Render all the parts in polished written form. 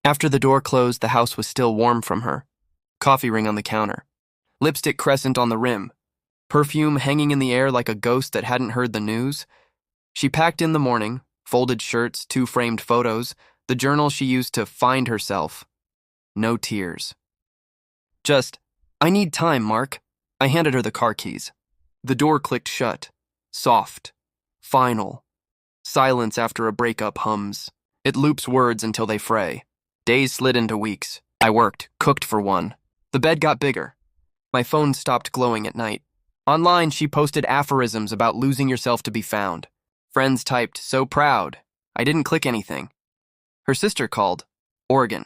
After the door closed, the house was still warm from her. Coffee ring on the counter. Lipstick crescent on the rim. Perfume hanging in the air like a ghost that hadn't heard the news. She packed in the morning, folded shirts, 2 framed photos, the journal she used to find herself. No tears. Just, I need time, Mark. I handed her the car keys. The door clicked shut. Soft. Final. Silence after a breakup hums. It loops words until they fray. Days slid into weeks. I worked, cooked for one. The bed got bigger. My phone stopped glowing at night. Online, she posted aphorisms about losing yourself to be found. Friends typed, so proud. I didn't click anything. Her sister called. Oregon.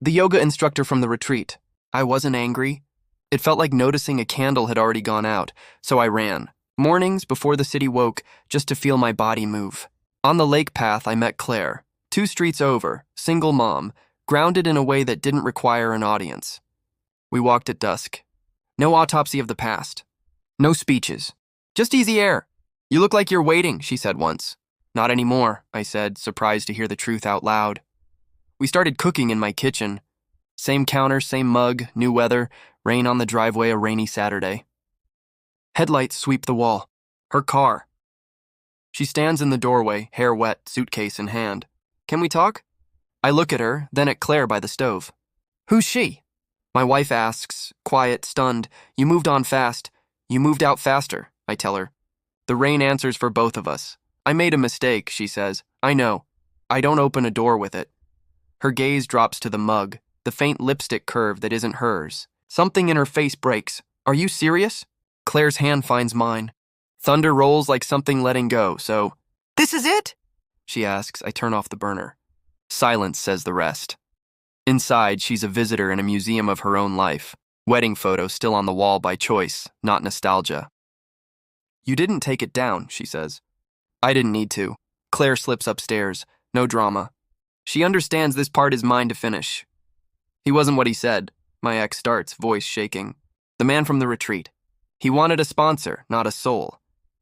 The yoga instructor from the retreat. I wasn't angry. It felt like noticing a candle had already gone out, so I ran. Mornings before the city woke, just to feel my body move. On the lake path, I met Claire. 2 streets over, single mom, grounded in a way that didn't require an audience. We walked at dusk. No autopsy of the past. No speeches. Just easy air. You look like you're waiting, she said once. Not anymore, I said, surprised to hear the truth out loud. We started cooking in my kitchen. Same counter, same mug, new weather, rain on the driveway a rainy Saturday. Headlights sweep the wall. Her car. She stands in the doorway, hair wet, suitcase in hand. Can we talk? I look at her, then at Claire by the stove. Who's she? My wife asks, quiet, stunned. You moved on fast. You moved out faster, I tell her. The rain answers for both of us. I made a mistake, she says. I know. I don't open a door with it. Her gaze drops to the mug, the faint lipstick curve that isn't hers. Something in her face breaks. Are you serious? Claire's hand finds mine. Thunder rolls like something letting go, so... This is it? She asks. I turn off the burner. Silence says the rest. Inside, she's a visitor in a museum of her own life. Wedding photo still on the wall by choice, not nostalgia. You didn't take it down, she says. I didn't need to. Claire slips upstairs. No drama. She understands this part is mine to finish. He wasn't what he said. My ex starts, voice shaking. The man from the retreat. He wanted a sponsor, not a soul.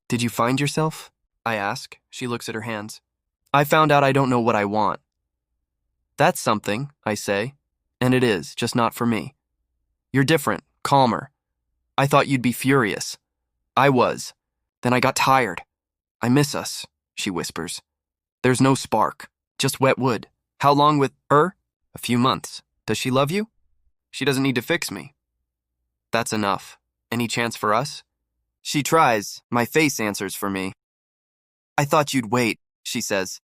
Did you find yourself? I ask. She looks at her hands. I found out I don't know what I want. That's something, I say. And it is, just not for me. You're different, calmer. I thought you'd be furious. I was. Then I got tired. I miss us, she whispers. There's no spark, just wet wood. How long with her? A few months. Does she love you? She doesn't need to fix me. That's enough. Any chance for us? She tries. My face answers for me. I thought you'd wait, she says.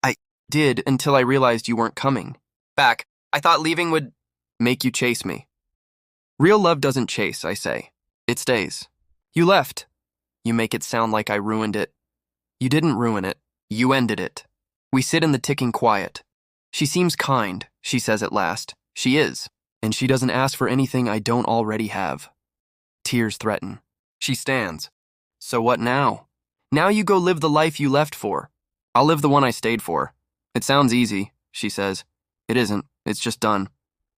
I did until I realized you weren't coming. Back. I thought leaving would make you chase me. Real love doesn't chase, I say. It stays. You left. You make it sound like I ruined it. You didn't ruin it. You ended it. We sit in the ticking quiet. She seems kind, she says at last. She is. And she doesn't ask for anything I don't already have. Tears threaten. She stands. So what now? Now you go live the life you left for. I'll live the one I stayed for. It sounds easy, she says. It isn't. It's just done.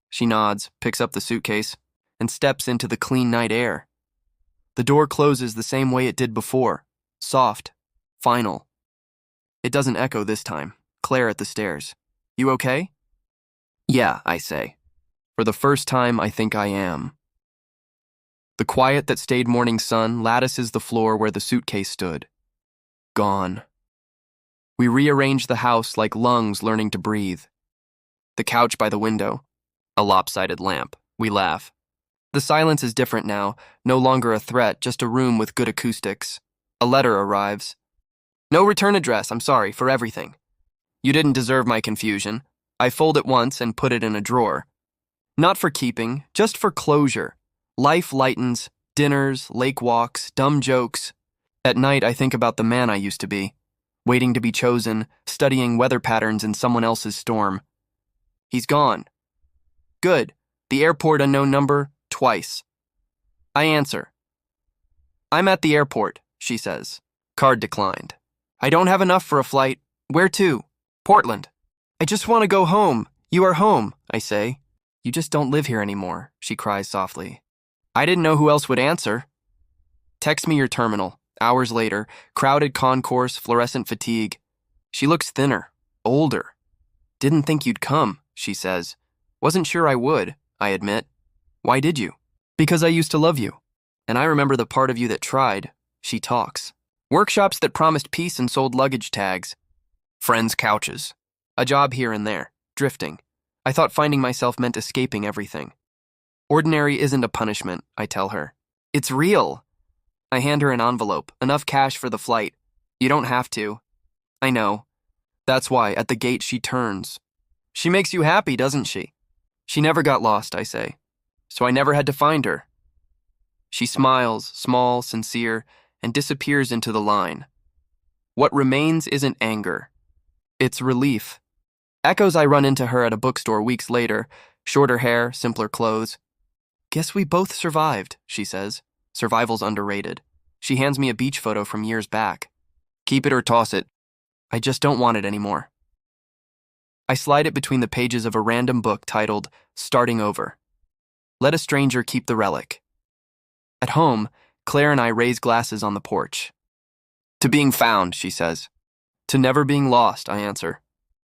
She nods, picks up the suitcase, and steps into the clean night air. The door closes the same way it did before. Soft. Final. It doesn't echo this time. Claire at the stairs. You okay? Yeah, I say. For the first time, I think I am. The quiet that stayed morning sun lattices the floor where the suitcase stood. Gone. We rearrange the house like lungs learning to breathe. The couch by the window. A lopsided lamp. We laugh. The silence is different now, no longer a threat, just a room with good acoustics. A letter arrives. No return address, I'm sorry, for everything. You didn't deserve my confusion. I fold it once and put it in a drawer. Not for keeping, just for closure. Life lightens, dinners, lake walks, dumb jokes. At night, I think about the man I used to be, waiting to be chosen, studying weather patterns in someone else's storm. He's gone. Good. The airport unknown number, twice. I answer. I'm at the airport, she says. Card declined. I don't have enough for a flight. Where to? Portland. I just want to go home. You are home, I say. You just don't live here anymore, she cries softly. I didn't know who else would answer. Text me your terminal. Hours later, crowded concourse, fluorescent fatigue. She looks thinner, older. Didn't think you'd come. she says. Wasn't sure I would, I admit. Why did you? Because I used to love you. And I remember the part of you that tried, she talks. Workshops that promised peace and sold luggage tags. Friends' couches. A job here and there. Drifting. I thought finding myself meant escaping everything. Ordinary isn't a punishment, I tell her. It's real. I hand her an envelope, enough cash for the flight. You don't have to. I know. That's why, at the gate, she turns. She makes you happy, doesn't she? She never got lost, I say. So I never had to find her. She smiles, small, sincere, and disappears into the line. What remains isn't anger. It's relief. Echoes I run into her at a bookstore weeks later, shorter hair, simpler clothes. Guess we both survived, she says. Survival's underrated. She hands me a beach photo from years back. Keep it or toss it. I just don't want it anymore. I slide it between the pages of a random book titled Starting Over. Let a stranger keep the relic. At home, Claire and I raise glasses on the porch. To being found, she says. To never being lost, I answer.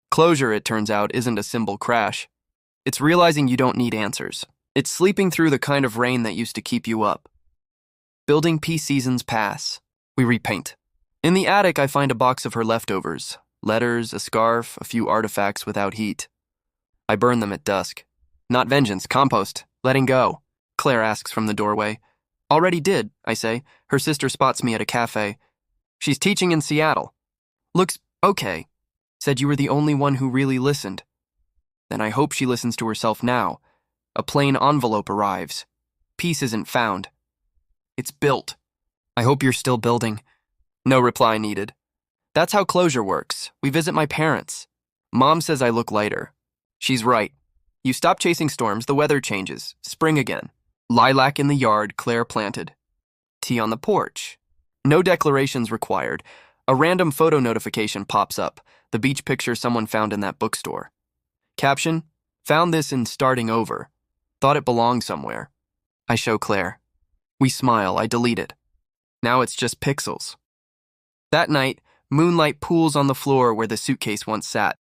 Closure, it turns out, isn't a symbol crash. It's realizing you don't need answers. It's sleeping through the kind of rain that used to keep you up. Building peace seasons pass. We repaint. In the attic, I find a box of her leftovers. Letters, a scarf, a few artifacts without heat. I burn them at dusk. Not vengeance, compost. Letting go. Claire asks from the doorway. Already did, I say. Her sister spots me at a cafe. She's teaching in Seattle. Looks okay. Said you were the only one who really listened. Then I hope she listens to herself now. A plain envelope arrives. Peace isn't found. It's built. I hope you're still building. No reply needed. That's how closure works. We visit my parents. Mom says I look lighter. She's right. You stop chasing storms, the weather changes. Spring again. Lilac in the yard, Claire planted. Tea on the porch. No declarations required. A random photo notification pops up. The beach picture someone found in that bookstore. Caption, found this in Starting Over. Thought it belonged somewhere. I show Claire. We smile, I delete it. Now it's just pixels. That night, moonlight pools on the floor where the suitcase once sat.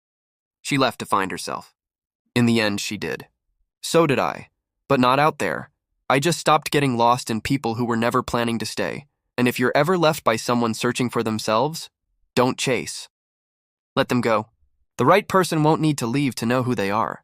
She left to find herself. In the end, she did. So did I. But not out there. I just stopped getting lost in people who were never planning to stay. And if you're ever left by someone searching for themselves, don't chase. Let them go. The right person won't need to leave to know who they are.